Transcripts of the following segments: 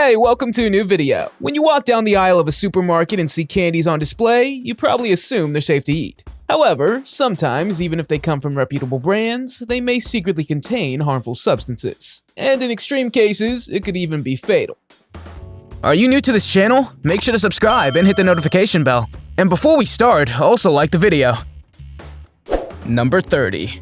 Hey, welcome to a new video. When you walk down the aisle of a supermarket and see candies on display, you probably assume they're safe to eat. However, sometimes, even if they come from reputable brands, they may secretly contain harmful substances. And in extreme cases, it could even be fatal. Are you new to this channel? Make sure to subscribe and hit the notification bell. And before we start, also like the video. Number 30.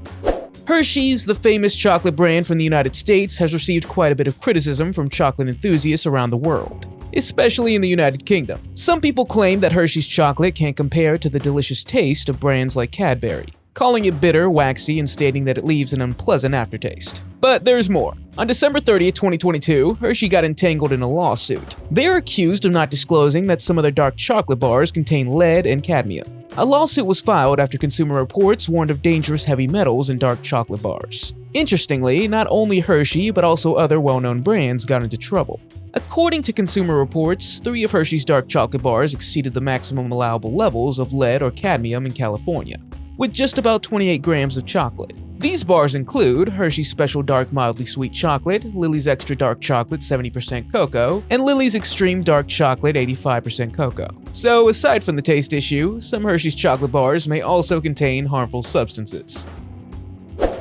Hersheys, the famous chocolate brand from the United States, has received quite a bit of criticism from chocolate enthusiasts around the world, especially in the United Kingdom. Some people claim that Hershey's chocolate can't compare to the delicious taste of brands like Cadbury, calling it bitter, waxy, and stating that it leaves an unpleasant aftertaste. But there's more. On December 30th, 2022, Hershey got entangled in a lawsuit. They are accused of not disclosing that some of their dark chocolate bars contain lead and cadmium. A lawsuit was filed after Consumer Reports warned of dangerous heavy metals in dark chocolate bars. Interestingly, not only Hershey, but also other well-known brands got into trouble. According to Consumer Reports, 3 of Hershey's dark chocolate bars exceeded the maximum allowable levels of lead or cadmium in California, with just about 28 grams of chocolate. These bars include Hershey's Special Dark Mildly Sweet Chocolate, Lily's Extra Dark Chocolate 70% Cocoa, and Lily's Extreme Dark Chocolate 85% Cocoa. So aside from the taste issue, some Hershey's chocolate bars may also contain harmful substances.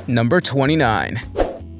Number 29.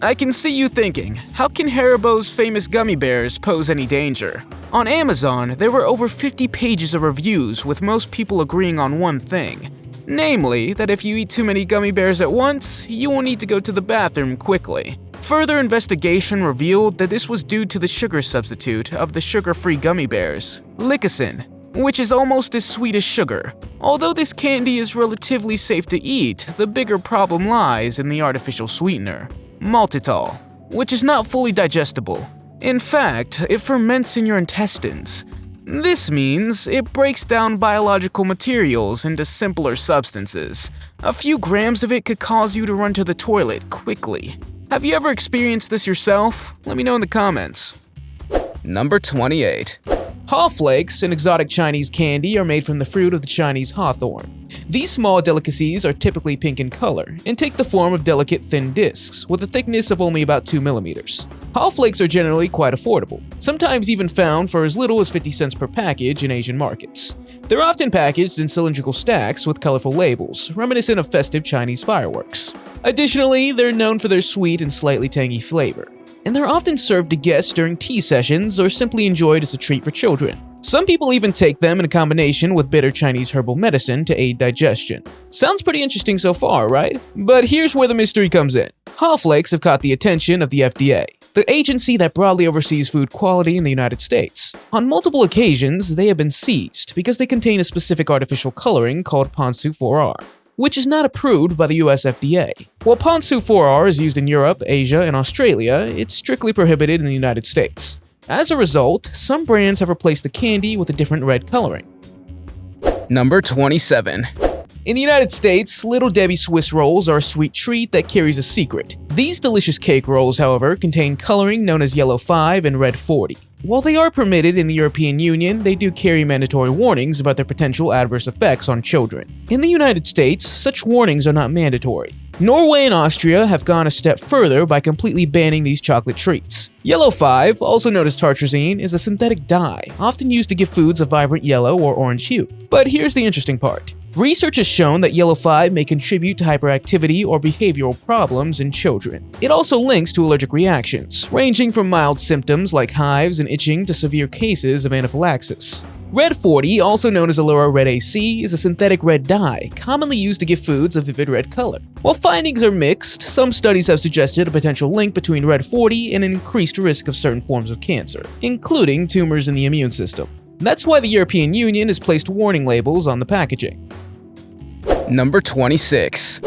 I can see you thinking, how can Haribo's famous gummy bears pose any danger? On Amazon, there were over 50 pages of reviews with most people agreeing on one thing. Namely, that if you eat too many gummy bears at once, you will need to go to the bathroom quickly. Further investigation revealed that this was due to the sugar substitute of the sugar-free gummy bears, Licorice, which is almost as sweet as sugar. Although this candy is relatively safe to eat, the bigger problem lies in the artificial sweetener, maltitol, which is not fully digestible. In fact, it ferments in your intestines. This means it breaks down biological materials into simpler substances. A few grams of it could cause you to run to the toilet quickly. Have you ever experienced this yourself? Let me know in the comments. Number 28. Haw Flakes, an exotic Chinese candy, are made from the fruit of the Chinese hawthorn. These small delicacies are typically pink in color and take the form of delicate thin discs with a thickness of only about 2 millimeters. Haw Flakes are generally quite affordable, sometimes even found for as little as 50 cents per package in Asian markets. They're often packaged in cylindrical stacks with colorful labels, reminiscent of festive Chinese fireworks. Additionally, they're known for their sweet and slightly tangy flavor, and they're often served to guests during tea sessions or simply enjoyed as a treat for children. Some people even take them in a combination with bitter Chinese herbal medicine to aid digestion. Sounds pretty interesting so far, right? But here's where the mystery comes in. Haw Flakes have caught the attention of the FDA, the agency that broadly oversees food quality in the United States. On multiple occasions, they have been seized because they contain a specific artificial coloring called Ponsu 4R, which is not approved by the US FDA. While Ponsu 4R is used in Europe, Asia, and Australia, it's strictly prohibited in the United States. As a result, some brands have replaced the candy with a different red coloring. Number 27. In the United States, Little Debbie Swiss rolls are a sweet treat that carries a secret. These delicious cake rolls, however, contain coloring known as yellow 5 and red 40. While they are permitted in the European Union, they do carry mandatory warnings about their potential adverse effects on children. In the United States, such warnings are not mandatory. Norway and Austria have gone a step further by completely banning these chocolate treats. Yellow 5, also known as tartrazine, is a synthetic dye, often used to give foods a vibrant yellow or orange hue. But here's the interesting part. Research has shown that yellow 5 may contribute to hyperactivity or behavioral problems in children. It also links to allergic reactions, ranging from mild symptoms like hives and itching to severe cases of anaphylaxis. Red 40, also known as Allura Red AC, is a synthetic red dye, commonly used to give foods a vivid red color. While findings are mixed, some studies have suggested a potential link between Red 40 and an increased risk of certain forms of cancer, including tumors in the immune system. That's why the European Union has placed warning labels on the packaging. Number 26.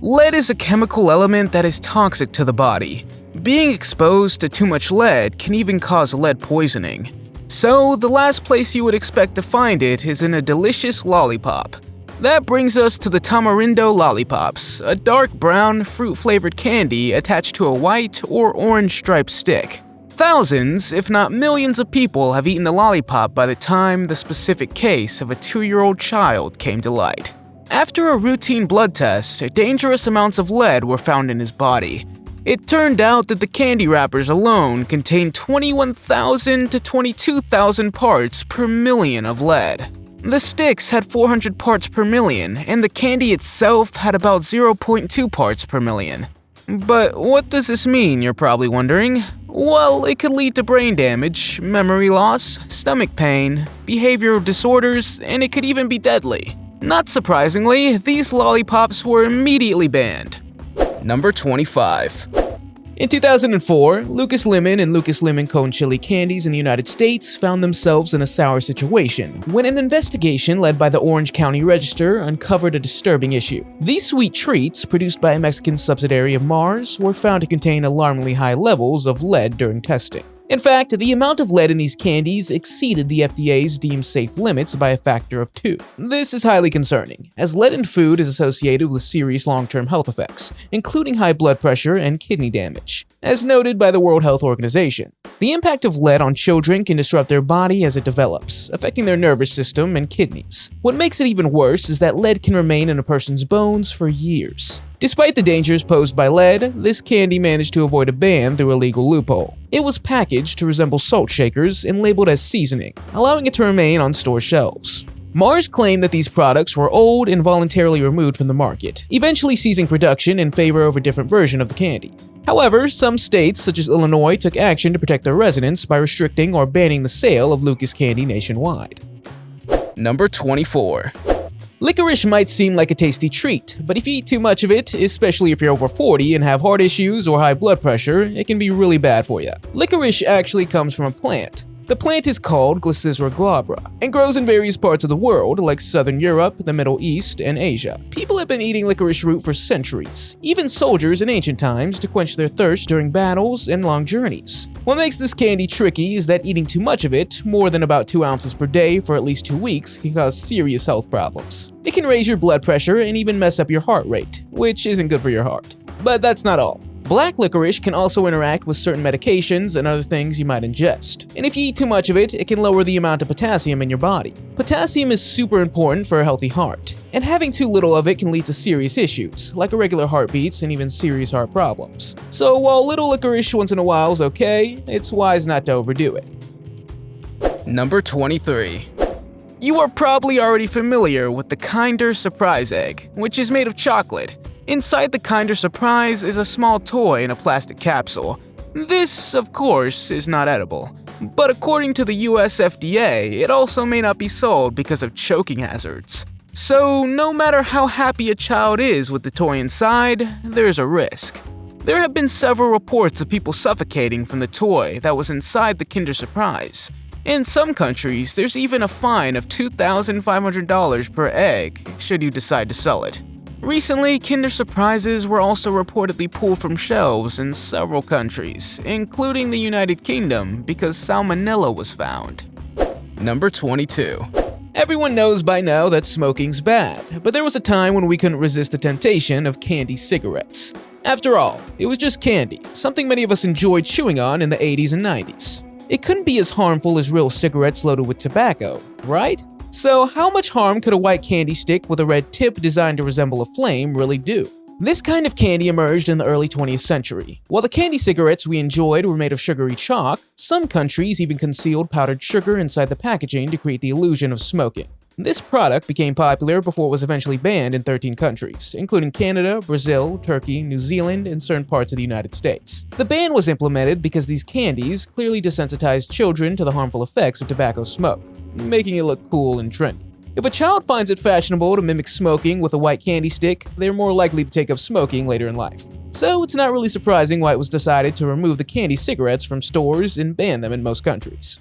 Lead is a chemical element that is toxic to the body. Being exposed to too much lead can even cause lead poisoning. So, the last place you would expect to find it is in a delicious lollipop. That brings us to the Tamarindo Lollipops, a dark brown, fruit-flavored candy attached to a white or orange striped stick. Thousands, if not millions of people have eaten the lollipop by the time the specific case of a 2-year-old child came to light. After a routine blood test, dangerous amounts of lead were found in his body. It turned out that the candy wrappers alone contained 21,000 to 22,000 parts per million of lead. The sticks had 400 parts per million, and the candy itself had about 0.2 parts per million. But what does this mean, you're probably wondering? Well, it could lead to brain damage, memory loss, stomach pain, behavioral disorders, and it could even be deadly. Not surprisingly, these lollipops were immediately banned. Number 25. In 2004, Lucas Lemon and Lucas Lemon Cone Chili Candies in the United States found themselves in a sour situation when an investigation led by the Orange County Register uncovered a disturbing issue. These sweet treats, produced by a Mexican subsidiary of Mars, were found to contain alarmingly high levels of lead during testing. In fact, the amount of lead in these candies exceeded the FDA's deemed safe limits by a factor of 2. This is highly concerning, as lead in food is associated with serious long-term health effects, including high blood pressure and kidney damage, as noted by the World Health Organization. The impact of lead on children can disrupt their body as it develops, affecting their nervous system and kidneys. What makes it even worse is that lead can remain in a person's bones for years. Despite the dangers posed by lead, this candy managed to avoid a ban through a legal loophole. It was packaged to resemble salt shakers and labeled as seasoning, allowing it to remain on store shelves. Mars claimed that these products were old and voluntarily removed from the market, eventually ceasing production in favor of a different version of the candy. However, some states, such as Illinois, took action to protect their residents by restricting or banning the sale of Lucas candy nationwide. Number 24. Licorice might seem like a tasty treat, but if you eat too much of it, especially if you're over 40 and have heart issues or high blood pressure, it can be really bad for you. Licorice actually comes from a plant. The plant is called Glycera glabra and grows in various parts of the world like Southern Europe, the Middle East, and Asia. People have been eating licorice root for centuries, even soldiers in ancient times, to quench their thirst during battles and long journeys. What makes this candy tricky is that eating too much of it, more than about 2 ounces per day for at least 2 weeks, can cause serious health problems. It can raise your blood pressure and even mess up your heart rate, which isn't good for your heart. But that's not all. Black licorice can also interact with certain medications and other things you might ingest. And if you eat too much of it, it can lower the amount of potassium in your body. Potassium is super important for a healthy heart, and having too little of it can lead to serious issues, like irregular heartbeats and even serious heart problems. So while little licorice once in a while is okay, it's wise not to overdo it. Number 23. You are probably already familiar with the Kinder Surprise Egg, which is made of chocolate. Inside the Kinder Surprise is a small toy in a plastic capsule. This, of course, is not edible. But according to the US FDA, it also may not be sold because of choking hazards. So no matter how happy a child is with the toy inside, there's a risk. There have been several reports of people suffocating from the toy that was inside the Kinder Surprise. In some countries, there's even a fine of $2,500 per egg should you decide to sell it. Recently, Kinder Surprises were also reportedly pulled from shelves in several countries, including the United Kingdom, because salmonella was found. Number 22. Everyone knows by now that smoking's bad, but there was a time when we couldn't resist the temptation of candy cigarettes. After all, it was just candy, something many of us enjoyed chewing on in the 80s and 90s. It couldn't be as harmful as real cigarettes loaded with tobacco, right? So how much harm could a white candy stick with a red tip designed to resemble a flame really do? This kind of candy emerged in the early 20th century. While the candy cigarettes we enjoyed were made of sugary chalk, some countries even concealed powdered sugar inside the packaging to create the illusion of smoking. This product became popular before it was eventually banned in 13 countries, including Canada, Brazil, Turkey, New Zealand, and certain parts of the United States. The ban was implemented because these candies clearly desensitized children to the harmful effects of tobacco smoke, making it look cool and trendy. If a child finds it fashionable to mimic smoking with a white candy stick, they're more likely to take up smoking later in life. So it's not really surprising why it was decided to remove the candy cigarettes from stores and ban them in most countries.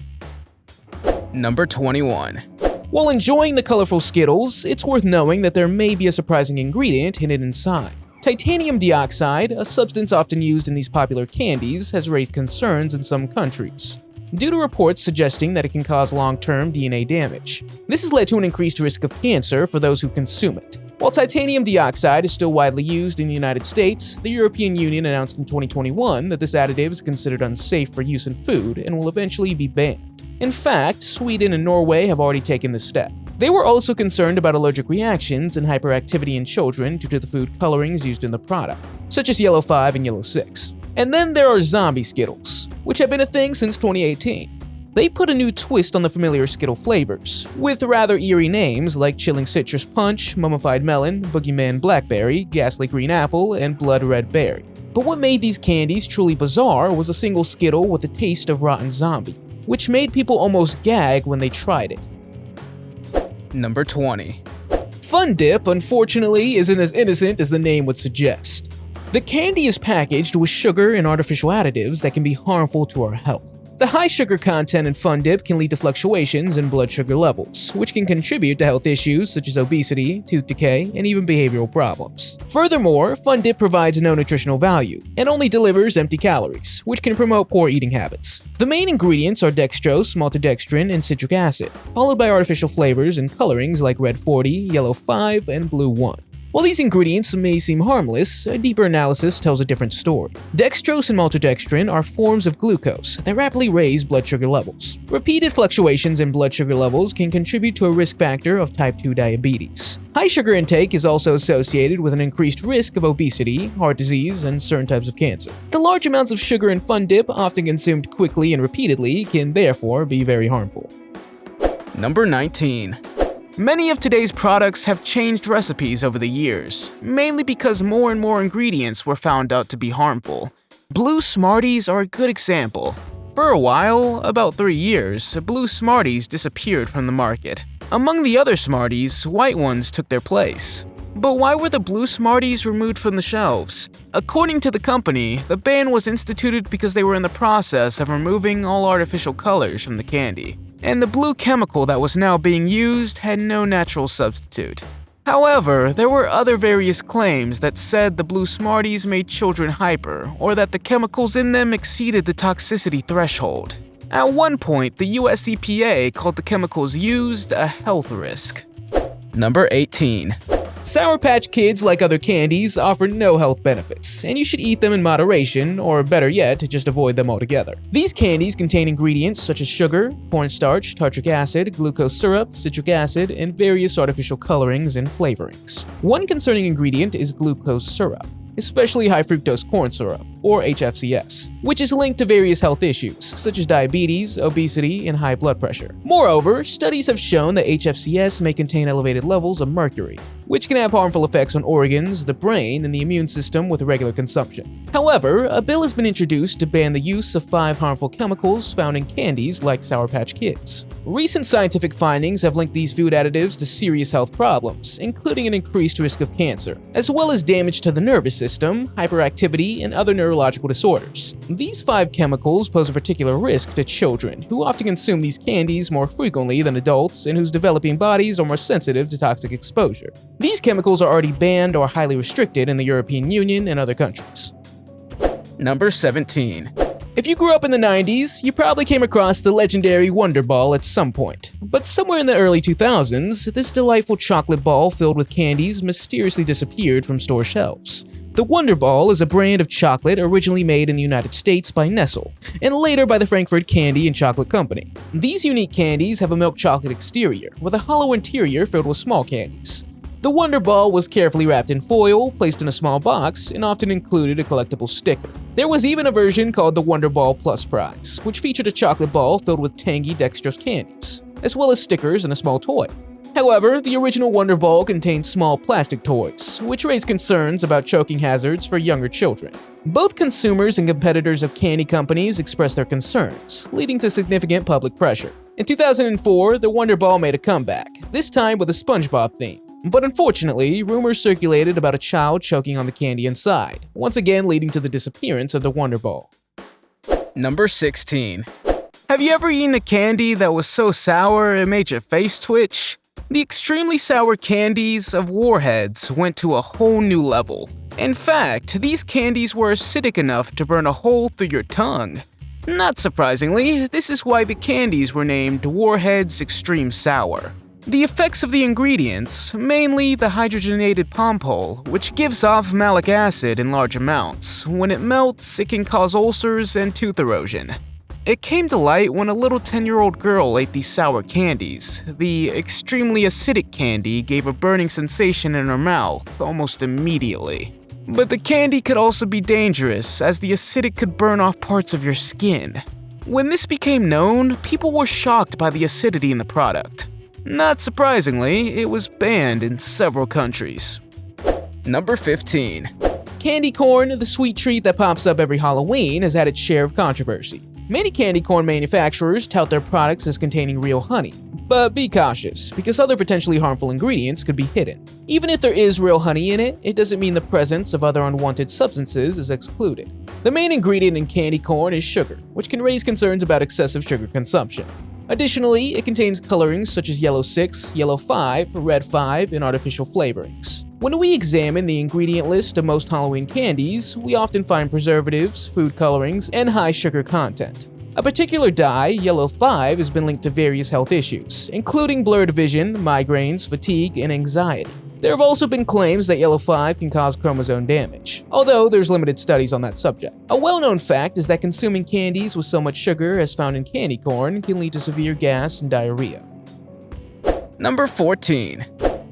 Number 21. While enjoying the colorful Skittles, it's worth knowing that there may be a surprising ingredient hidden inside. Titanium dioxide, a substance often used in these popular candies, has raised concerns in some countries, due to reports suggesting that it can cause long-term DNA damage. This has led to an increased risk of cancer for those who consume it. While titanium dioxide is still widely used in the United States, the European Union announced in 2021 that this additive is considered unsafe for use in food and will eventually be banned. In fact, Sweden and Norway have already taken this step. They were also concerned about allergic reactions and hyperactivity in children due to the food colorings used in the product, such as yellow 5 and yellow 6. And then there are zombie Skittles, which have been a thing since 2018. They put a new twist on the familiar Skittle flavors, with rather eerie names like Chilling Citrus Punch, Mummified Melon, Boogeyman Blackberry, Ghastly Green Apple, and Blood Red Berry. But what made these candies truly bizarre was a single Skittle with a taste of rotten zombie, which made people almost gag when they tried it. Number 20. Fun Dip, unfortunately, isn't as innocent as the name would suggest. The candy is packaged with sugar and artificial additives that can be harmful to our health. The high sugar content in Fun Dip can lead to fluctuations in blood sugar levels, which can contribute to health issues such as obesity, tooth decay, and even behavioral problems. Furthermore, Fun Dip provides no nutritional value and only delivers empty calories, which can promote poor eating habits. The main ingredients are dextrose, maltodextrin, and citric acid, followed by artificial flavors and colorings like red 40, yellow 5, and blue 1. While these ingredients may seem harmless, a deeper analysis tells a different story. Dextrose and maltodextrin are forms of glucose that rapidly raise blood sugar levels. Repeated fluctuations in blood sugar levels can contribute to a risk factor of type 2 diabetes. High sugar intake is also associated with an increased risk of obesity, heart disease, and certain types of cancer. The large amounts of sugar in Fun Dip, often consumed quickly and repeatedly, can therefore be very harmful. Number 19. Many of today's products have changed recipes over the years, mainly because more and more ingredients were found out to be harmful. Blue Smarties are a good example. For a while, about 3 years, blue Smarties disappeared from the market. Among the other Smarties, white ones took their place. But why were the blue Smarties removed from the shelves? According to the company, the ban was instituted because they were in the process of removing all artificial colors from the candy, and the blue chemical that was now being used had no natural substitute. However, there were other various claims that said the blue Smarties made children hyper, or that the chemicals in them exceeded the toxicity threshold. At one point, the US EPA called the chemicals used a health risk. Number 18. Sour Patch Kids, like other candies, offer no health benefits, and you should eat them in moderation, or better yet, just avoid them altogether. These candies contain ingredients such as sugar, cornstarch, tartric acid, glucose syrup, citric acid, and various artificial colorings and flavorings. One concerning ingredient is glucose syrup, especially high fructose corn syrup, or HFCS, which is linked to various health issues, such as diabetes, obesity, and high blood pressure. Moreover, studies have shown that HFCS may contain elevated levels of mercury, which can have harmful effects on organs, the brain, and the immune system with regular consumption. However, a bill has been introduced to ban the use of 5 harmful chemicals found in candies like Sour Patch Kids. Recent scientific findings have linked these food additives to serious health problems, including an increased risk of cancer, as well as damage to the nervous system, hyperactivity, and other neurological disorders. These 5 chemicals pose a particular risk to children, who often consume these candies more frequently than adults and whose developing bodies are more sensitive to toxic exposure. These chemicals are already banned or highly restricted in the European Union and other countries. Number 17. If you grew up in the 90s, you probably came across the legendary Wonder Ball at some point. But somewhere in the early 2000s, this delightful chocolate ball filled with candies mysteriously disappeared from store shelves. The Wonder Ball is a brand of chocolate originally made in the United States by Nestle, and later by the Frankfurt Candy and Chocolate Company. These unique candies have a milk chocolate exterior, with a hollow interior filled with small candies. The Wonder Ball was carefully wrapped in foil, placed in a small box, and often included a collectible sticker. There was even a version called the Wonder Ball Plus Prize, which featured a chocolate ball filled with tangy dextrose candies, as well as stickers and a small toy. However, the original Wonder Ball contained small plastic toys, which raised concerns about choking hazards for younger children. Both consumers and competitors of candy companies expressed their concerns, leading to significant public pressure. In 2004, the Wonder Ball made a comeback, this time with a SpongeBob theme. But unfortunately, rumors circulated about a child choking on the candy inside, once again leading to the disappearance of the Wonder Ball. Number 16. Have you ever eaten a candy that was so sour it made your face twitch? The extremely sour candies of Warheads went to a whole new level. In fact, these candies were acidic enough to burn a hole through your tongue. Not surprisingly, this is why the candies were named Warheads Extreme Sour. The effects of the ingredients, mainly the hydrogenated pompol, which gives off malic acid in large amounts. When it melts, it can cause ulcers and tooth erosion. It came to light when a little 10-year-old girl ate these sour candies. The extremely acidic candy gave a burning sensation in her mouth almost immediately. But the candy could also be dangerous, as the acidic could burn off parts of your skin. When this became known, people were shocked by the acidity in the product. Not surprisingly, it was banned in several countries. Number 15. Candy corn, the sweet treat that pops up every Halloween, has had its share of controversy. Many candy corn manufacturers tout their products as containing real honey, but be cautious, because other potentially harmful ingredients could be hidden. Even if there is real honey in it, it doesn't mean the presence of other unwanted substances is excluded. The main ingredient in candy corn is sugar, which can raise concerns about excessive sugar consumption. Additionally, it contains colorings such as yellow 6, yellow 5, red 5, and artificial flavorings. When we examine the ingredient list of most Halloween candies, we often find preservatives, food colorings, and high sugar content. A particular dye, yellow 5, has been linked to various health issues, including blurred vision, migraines, fatigue, and anxiety. There have also been claims that yellow 5 can cause chromosome damage, although there's limited studies on that subject. A well-known fact is that consuming candies with so much sugar as found in candy corn can lead to severe gas and diarrhea. Number 14.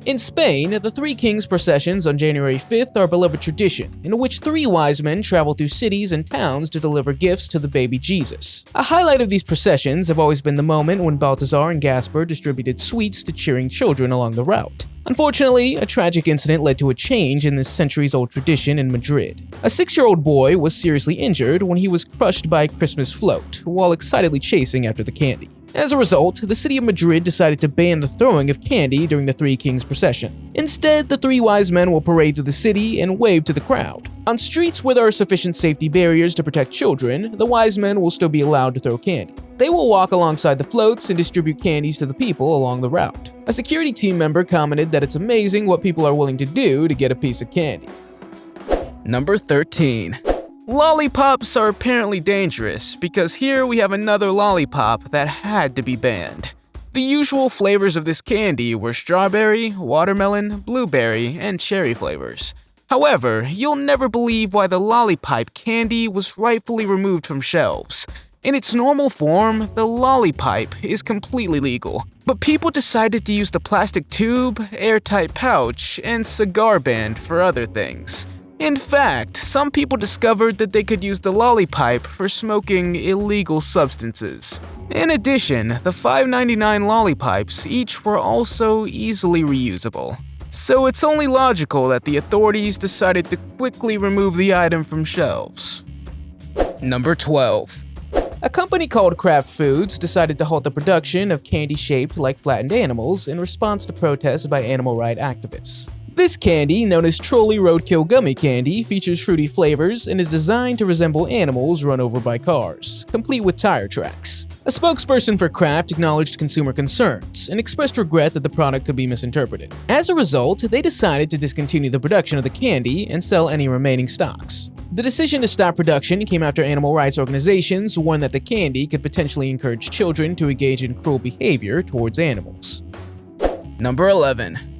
In Spain, the Three Kings processions on January 5th are a beloved tradition, in which 3 wise men travel through cities and towns to deliver gifts to the baby Jesus. A highlight of these processions have always been the moment when Balthazar and Gaspar distributed sweets to cheering children along the route. Unfortunately, a tragic incident led to a change in this centuries-old tradition in Madrid. A 6-year-old boy was seriously injured when he was crushed by a Christmas float while excitedly chasing after the candy. As a result, the city of Madrid decided to ban the throwing of candy during the Three Kings procession. Instead, the 3 wise men will parade through the city and wave to the crowd. On streets where there are sufficient safety barriers to protect children, the wise men will still be allowed to throw candy. They will walk alongside the floats and distribute candies to the people along the route. A security team member commented that it's amazing what people are willing to do to get a piece of candy. Number 13. Lollipops are apparently dangerous, because here we have another lollipop that had to be banned. The usual flavors of this candy were strawberry, watermelon, blueberry, and cherry flavors. However, you'll never believe why the lollipop candy was rightfully removed from shelves. In its normal form, the lollipop is completely legal, but people decided to use the plastic tube, airtight pouch, and cigar band for other things. In fact, some people discovered that they could use the lollipop for smoking illegal substances. In addition, the $5.99 lollipops each were also easily reusable. So it's only logical that the authorities decided to quickly remove the item from shelves. Number 12. A company called Kraft Foods decided to halt the production of candy shaped like flattened animals in response to protests by animal rights activists. This candy, known as Trolley Roadkill Gummy Candy, features fruity flavors and is designed to resemble animals run over by cars, complete with tire tracks. A spokesperson for Kraft acknowledged consumer concerns and expressed regret that the product could be misinterpreted. As a result, they decided to discontinue the production of the candy and sell any remaining stocks. The decision to stop production came after animal rights organizations warned that the candy could potentially encourage children to engage in cruel behavior towards animals. Number 11.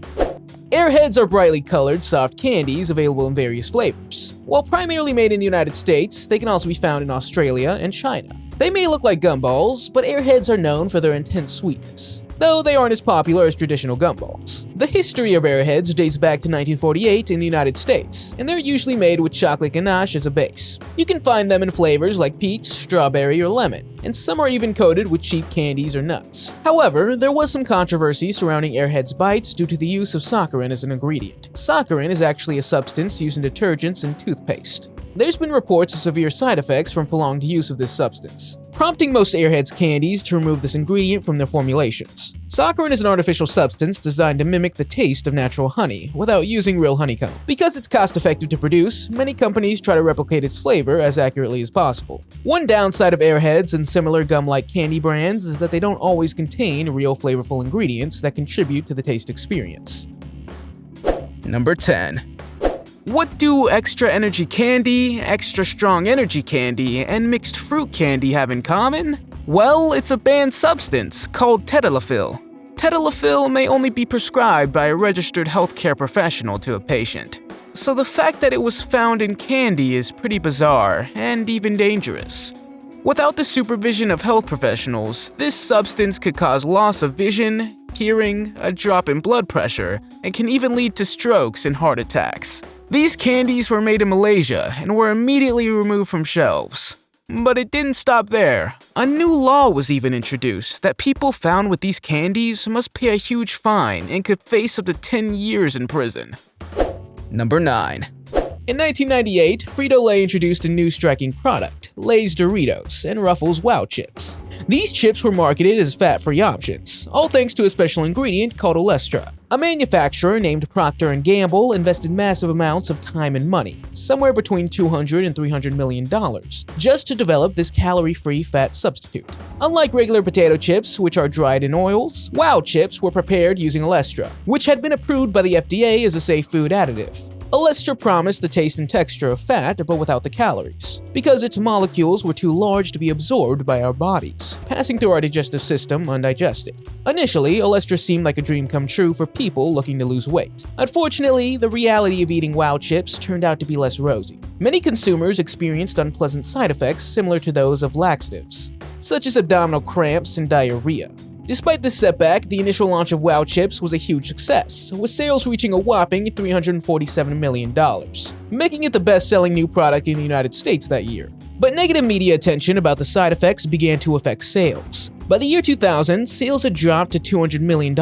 Airheads are brightly colored, soft candies available in various flavors. While primarily made in the United States, they can also be found in Australia and China. They may look like gumballs, but Airheads are known for their intense sweetness, though they aren't as popular as traditional gumballs. The history of Airheads dates back to 1948 in the United States, and they're usually made with chocolate ganache as a base. You can find them in flavors like peach, strawberry, or lemon, and some are even coated with cheap candies or nuts. However, there was some controversy surrounding Airheads bites due to the use of saccharin as an ingredient. Saccharin is actually a substance used in detergents and toothpaste. There's been reports of severe side effects from prolonged use of this substance, prompting most Airheads candies to remove this ingredient from their formulations. Saccharin is an artificial substance designed to mimic the taste of natural honey without using real honeycomb. Because it's cost-effective to produce, many companies try to replicate its flavor as accurately as possible. One downside of Airheads and similar gum-like candy brands is that they don't always contain real flavorful ingredients that contribute to the taste experience. Number 10. What do extra energy candy, extra strong energy candy, and mixed fruit candy have in common? Well, it's a banned substance called tadalafil. Tadalafil may only be prescribed by a registered healthcare professional to a patient. So the fact that it was found in candy is pretty bizarre and even dangerous. Without the supervision of health professionals, this substance could cause loss of vision, hearing, a drop in blood pressure, and can even lead to strokes and heart attacks. These candies were made in Malaysia and were immediately removed from shelves. But it didn't stop there. A new law was even introduced that people found with these candies must pay a huge fine and could face up to 10 years in prison. Number 9. In 1998, Frito-Lay introduced a new striking product, Lay's Doritos and Ruffles Wow Chips. These chips were marketed as fat-free options, all thanks to a special ingredient called olestra. A manufacturer named Procter & Gamble invested massive amounts of time and money, somewhere between $200 and $300 million, just to develop this calorie-free fat substitute. Unlike regular potato chips, which are dried in oils, Wow Chips were prepared using olestra, which had been approved by the FDA as a safe food additive. Olestra promised the taste and texture of fat, but without the calories, because its molecules were too large to be absorbed by our bodies, passing through our digestive system undigested. Initially, olestra seemed like a dream come true for people looking to lose weight. Unfortunately, the reality of eating Wow Chips turned out to be less rosy. Many consumers experienced unpleasant side effects similar to those of laxatives, such as abdominal cramps and diarrhea. Despite this setback, the initial launch of Wow Chips was a huge success, with sales reaching a whopping $347 million, making it the best-selling new product in the United States that year. But negative media attention about the side effects began to affect sales. By the year 2000, sales had dropped to $200 million.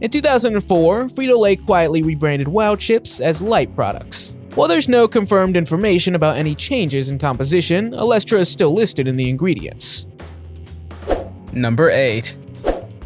In 2004, Frito-Lay quietly rebranded Wow Chips as light products. While there's no confirmed information about any changes in composition, olestra is still listed in the ingredients. Number 8.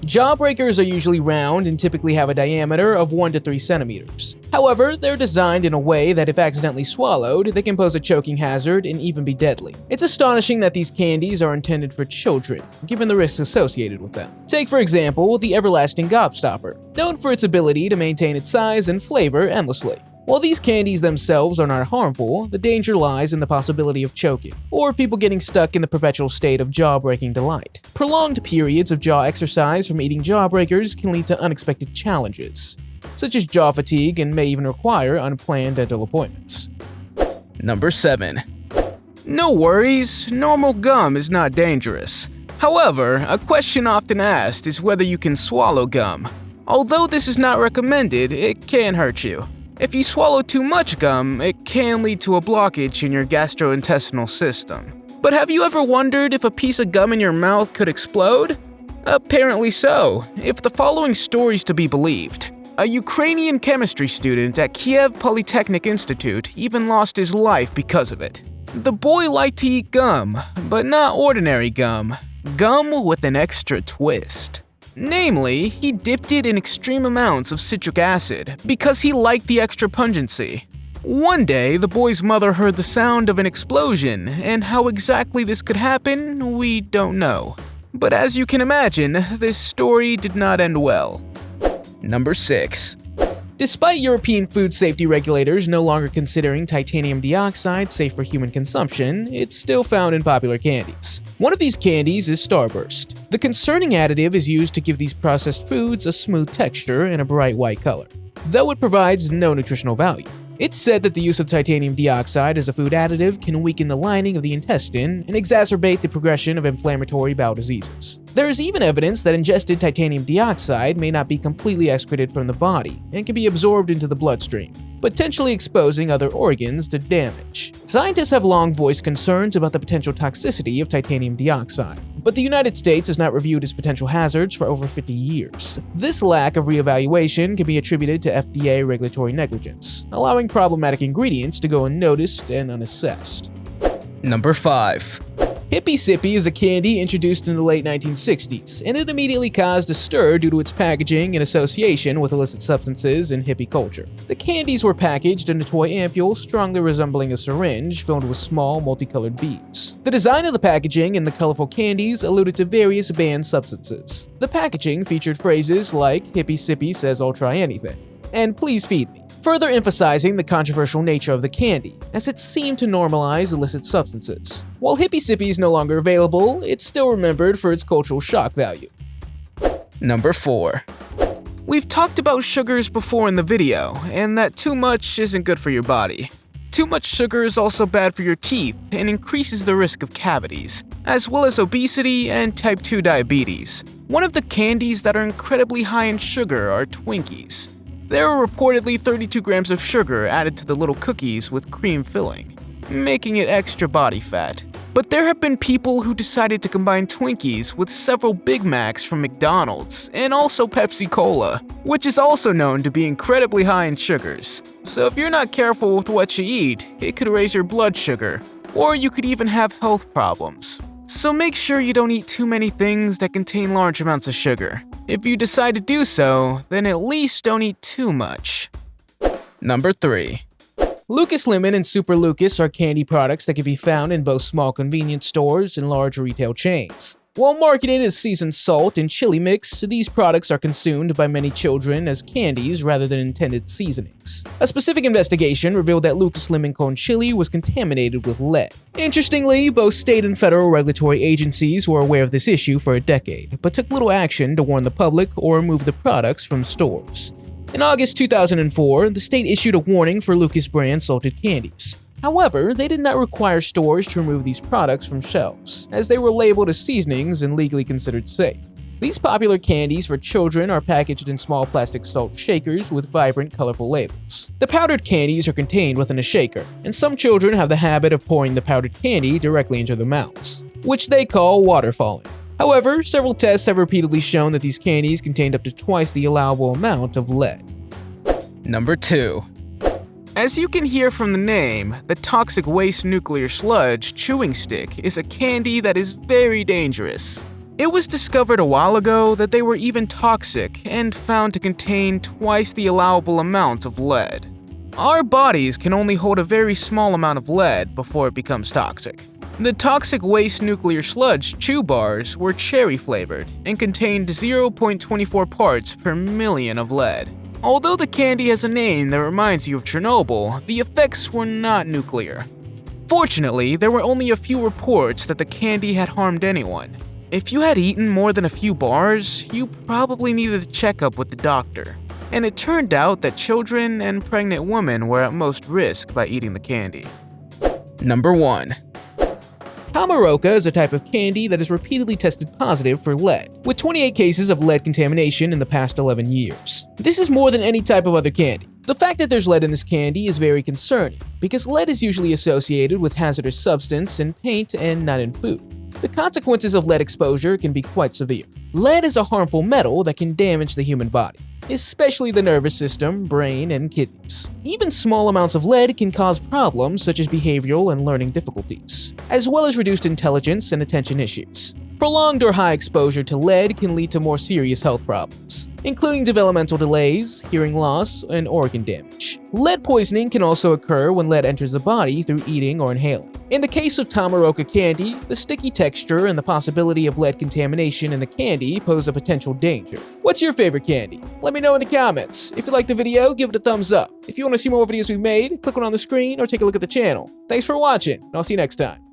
Jawbreakers are usually round and typically have a diameter of 1 to 3 centimeters. However, they're designed in a way that if accidentally swallowed, they can pose a choking hazard and even be deadly. It's astonishing that these candies are intended for children, given the risks associated with them. Take, for example, the everlasting Gobstopper, known for its ability to maintain its size and flavor endlessly. While these candies themselves are not harmful, the danger lies in the possibility of choking, or people getting stuck in the perpetual state of jaw-breaking delight. Prolonged periods of jaw exercise from eating Jawbreakers can lead to unexpected challenges, such as jaw fatigue, and may even require unplanned dental appointments. Number 7. No worries, normal gum is not dangerous. However, a question often asked is whether you can swallow gum. Although this is not recommended, it can hurt you. If you swallow too much gum, it can lead to a blockage in your gastrointestinal system. But have you ever wondered if a piece of gum in your mouth could explode? Apparently so, if the following story's to be believed. A Ukrainian chemistry student at Kiev Polytechnic Institute even lost his life because of it. The boy liked to eat gum, but not ordinary gum. Gum with an extra twist. Namely, he dipped it in extreme amounts of citric acid because he liked the extra pungency. One day, the boy's mother heard the sound of an explosion, and how exactly this could happen, we don't know. But as you can imagine, this story did not end well. Number 6. Despite European food safety regulators no longer considering titanium dioxide safe for human consumption, it's still found in popular candies. One of these candies is Starburst. The concerning additive is used to give these processed foods a smooth texture and a bright white color, though it provides no nutritional value. It's said that the use of titanium dioxide as a food additive can weaken the lining of the intestine and exacerbate the progression of inflammatory bowel diseases. There is even evidence that ingested titanium dioxide may not be completely excreted from the body and can be absorbed into the bloodstream, potentially exposing other organs to damage. Scientists have long voiced concerns about the potential toxicity of titanium dioxide, but the United States has not reviewed its potential hazards for over 50 years. This lack of reevaluation can be attributed to FDA regulatory negligence, allowing problematic ingredients to go unnoticed and unassessed. Number 5. Hippie Sippi is a candy introduced in the late 1960s, and it immediately caused a stir due to its packaging and association with illicit substances in hippie culture. The candies were packaged in a toy ampule strongly resembling a syringe filled with small, multicolored beads. The design of the packaging and the colorful candies alluded to various banned substances. The packaging featured phrases like, "Hippie Sippi says I'll try anything," and "Please feed me," further emphasizing the controversial nature of the candy, as it seemed to normalize illicit substances. While Hippie Sippi is no longer available, it's still remembered for its cultural shock value. Number 4. We've talked about sugars before in the video, and that too much isn't good for your body. Too much sugar is also bad for your teeth and increases the risk of cavities, as well as obesity and type 2 diabetes. One of the candies that are incredibly high in sugar are Twinkies. There are reportedly 32 grams of sugar added to the little cookies with cream filling, making it extra body fat. But there have been people who decided to combine Twinkies with several Big Macs from McDonald's and also Pepsi Cola, which is also known to be incredibly high in sugars. So if you're not careful with what you eat, it could raise your blood sugar, or you could even have health problems. So make sure you don't eat too many things that contain large amounts of sugar. If you decide to do so, then at least don't eat too much. Number 3. Lucas Lemon and Super Lucas are candy products that can be found in both small convenience stores and large retail chains. While marketed as seasoned salt and chili mix, these products are consumed by many children as candies rather than intended seasonings. A specific investigation revealed that Lucas Lemon Cone Chili was contaminated with lead. Interestingly, both state and federal regulatory agencies were aware of this issue for a decade, but took little action to warn the public or remove the products from stores. In August 2004, the state issued a warning for Lucas brand salted candies. However, they did not require stores to remove these products from shelves, as they were labeled as seasonings and legally considered safe. These popular candies for children are packaged in small plastic salt shakers with vibrant, colorful labels. The powdered candies are contained within a shaker, and some children have the habit of pouring the powdered candy directly into their mouths, which they call waterfalling. However, several tests have repeatedly shown that these candies contained up to twice the allowable amount of lead. Number 2. As you can hear from the name, the toxic waste nuclear sludge chewing stick is a candy that is very dangerous. It was discovered a while ago that they were even toxic and found to contain twice the allowable amount of lead. Our bodies can only hold a very small amount of lead before it becomes toxic. The toxic waste nuclear sludge chew bars were cherry flavored and contained 0.24 parts per million of lead. Although the candy has a name that reminds you of Chernobyl, the effects were not nuclear. Fortunately, there were only a few reports that the candy had harmed anyone. If you had eaten more than a few bars, you probably needed a checkup with the doctor. And it turned out that children and pregnant women were at most risk by eating the candy. Number 1. Tamarindo is a type of candy that has repeatedly tested positive for lead, with 28 cases of lead contamination in the past 11 years. This is more than any type of other candy. The fact that there's lead in this candy is very concerning, because lead is usually associated with hazardous substance in paint and not in food. The consequences of lead exposure can be quite severe. Lead is a harmful metal that can damage the human body, especially the nervous system, brain, and kidneys. Even small amounts of lead can cause problems such as behavioral and learning difficulties, as well as reduced intelligence and attention issues. Prolonged or high exposure to lead can lead to more serious health problems, including developmental delays, hearing loss, and organ damage. Lead poisoning can also occur when lead enters the body through eating or inhaling. In the case of Tamarindo candy, the sticky texture and the possibility of lead contamination in the candy pose a potential danger. What's your favorite candy? Let me know in the comments. If you liked the video, give it a thumbs up. If you want to see more videos we've made, click one on the screen or take a look at the channel. Thanks for watching, and I'll see you next time.